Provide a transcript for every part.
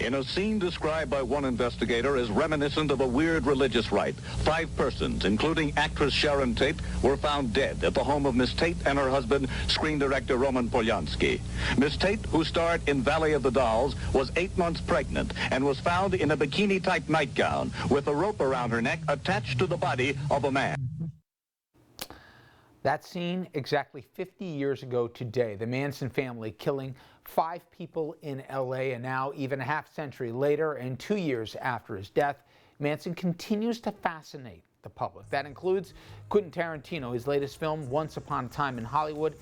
In a scene described by one investigator as reminiscent of a weird religious rite, 5 persons, including actress Sharon Tate, were found dead at the home of Miss Tate and her husband, screen director Roman Polanski. Miss Tate, who starred in Valley of the Dolls, was 8 months pregnant and was found in a bikini-type nightgown with a rope around her neck attached to the body of a man. That scene exactly 50 years ago today, the Manson family killing 5 people in LA, and now even a half century later and 2 years after his death, Manson continues to fascinate the public. That includes Quentin Tarantino. His latest film, Once Upon a Time in Hollywood,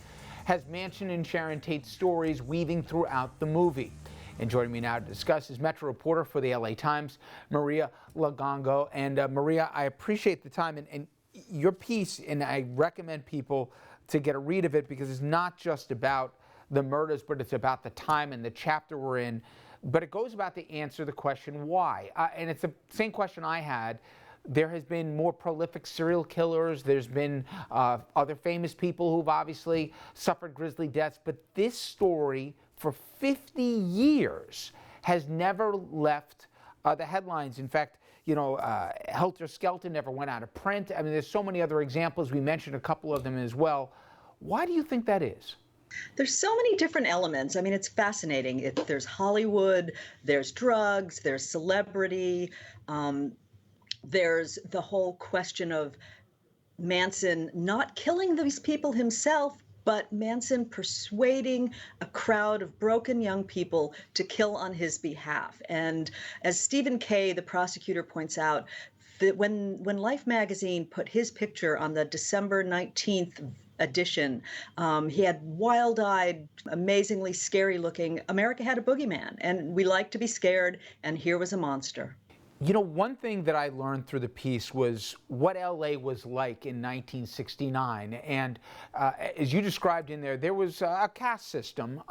has Manson and Sharon Tate stories weaving throughout the movie. And joining me now to discuss is Metro reporter for the LA Times, Maria La Ganga. And Maria, I appreciate the time and your piece, and I recommend people to get a read of it because it's not just about the murders, but it's about the time and the chapter we're in. But it goes about to answer the question why. And it's the same question I had. There has been more prolific serial killers. There's been other famous people who've obviously suffered grisly deaths. But this story for 50 years has never left the headlines. In fact, you know, Helter Skelter never went out of print. I mean, there's so many other examples. We mentioned a couple of them as well. Why do you think that is? There's so many different elements. I mean, it's fascinating. There's Hollywood, there's drugs, there's celebrity, there's the whole question of Manson not killing these people himself, but Manson persuading a crowd of broken young people to kill on his behalf. And as Stephen Kay, the prosecutor, points out, that when Life magazine put his picture on the December 19th edition, he had wild-eyed, amazingly scary-looking, America had a boogeyman, and we like to be scared, and here was a monster. You know, one thing that I learned through the piece was what LA was like in 1969. And as you described in there, there was a caste system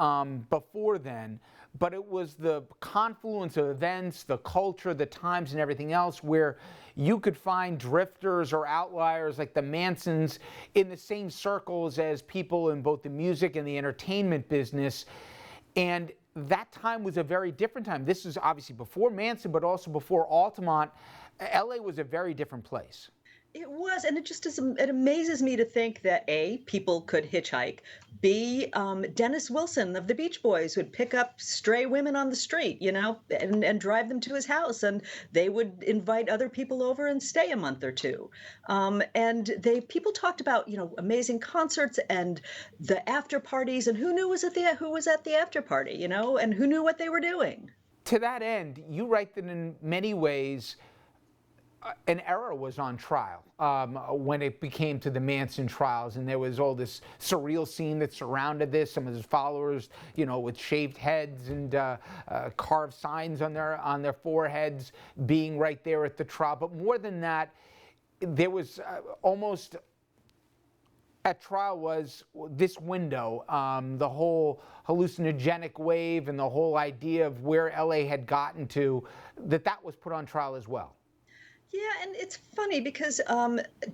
before then, but it was the confluence of events, the culture, the times, and everything else where you could find drifters or outliers like the Mansons in the same circles as people in both the music and the entertainment business. And that time was a very different time. This is obviously before Manson, but also before Altamont. LA was a very different place. It was, and it amazes me to think that A, people could hitchhike, B, Dennis Wilson of the Beach Boys would pick up stray women on the street, you know, and drive them to his house, and they would invite other people over and stay a month or two. And people talked about, you know, amazing concerts and the after parties, and who was at the after party, you know, and who knew what they were doing. To that end, you write that in many ways an era was on trial when it became to the Manson trials, and there was all this surreal scene that surrounded this. Some of his followers, you know, with shaved heads and carved signs on their foreheads, being right there at the trial. But more than that, there was almost at trial was this window, the whole hallucinogenic wave and the whole idea of where LA had gotten to, that was put on trial as well. Yeah, and it's funny because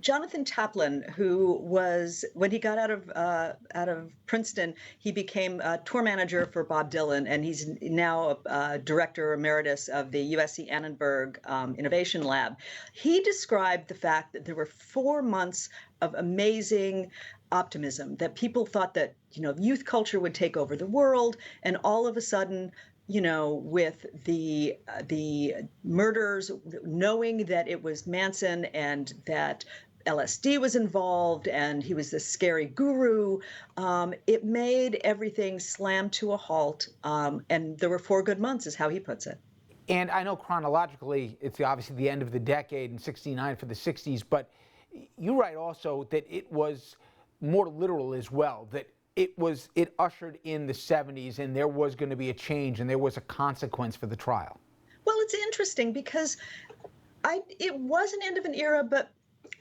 Jonathan Taplin, who was, when he got out of Princeton, he became a tour manager for Bob Dylan, and he's now a director emeritus of the USC Annenberg Innovation Lab. He described the fact that there were 4 months of amazing optimism, that people thought that, you know, youth culture would take over the world, and all of a sudden, you know, with the murders, knowing that it was Manson and that LSD was involved and he was this scary guru, it made everything slam to a halt. And there were 4 good months, is how he puts it. And I know chronologically, it's obviously the end of the decade in '69 for the 60s, but you write also that it was more literal as well, that it ushered in the 70s, and there was going to be a change, and there was a consequence for the trial. Well, it's interesting because it was an end of an era, but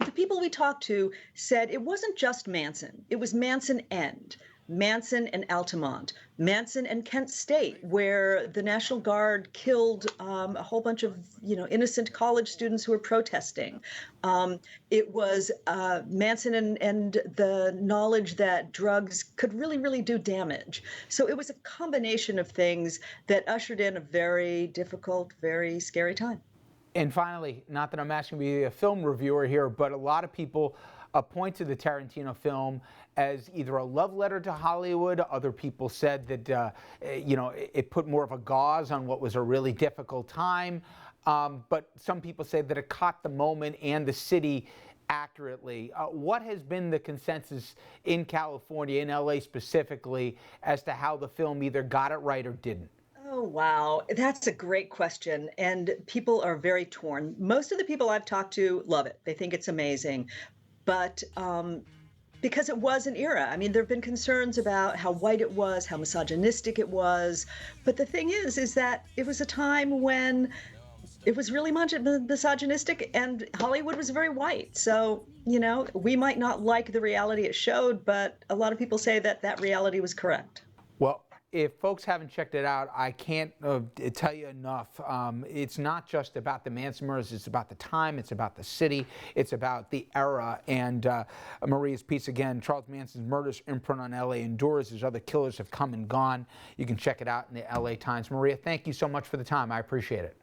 the people we talked to said it wasn't just Manson. It was Manson and Altamont, Manson and Kent State, where the National Guard killed a whole bunch of innocent college students who were protesting. It was Manson and the knowledge that drugs could really, really do damage. So it was a combination of things that ushered in a very difficult, very scary time. And finally, not that I'm asking you to be a film reviewer here, but a lot of people point to the Tarantino film as either a love letter to Hollywood. Other people said that, it put more of a gauze on what was a really difficult time. But some people say that it caught the moment and the city accurately. What has been the consensus in California, in LA specifically, as to how the film either got it right or didn't? Oh, wow. That's a great question. And people are very torn. Most of the people I've talked to love it. They think it's amazing. But because it was an era. I mean, there have been concerns about how white it was, how misogynistic it was. But the thing is that it was a time when it was really misogynistic and Hollywood was very white. So, we might not like the reality it showed, but a lot of people say that that reality was correct. Well, if folks haven't checked it out, I can't tell you enough. It's not just about the Manson murders, it's about the time, it's about the city, it's about the era. And Maria's piece again, Charles Manson's murders imprint on LA endures as other killers have come and gone. You can check it out in the LA Times. Maria, thank you so much for the time. I appreciate it.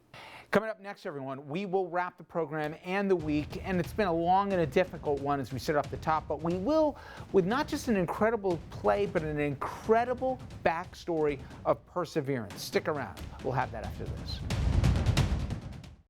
Coming up next, everyone, we will wrap the program and the week, and it's been a long and a difficult one as we sit off the top, but we will with not just an incredible play, but an incredible backstory of perseverance. Stick around. We'll have that after this.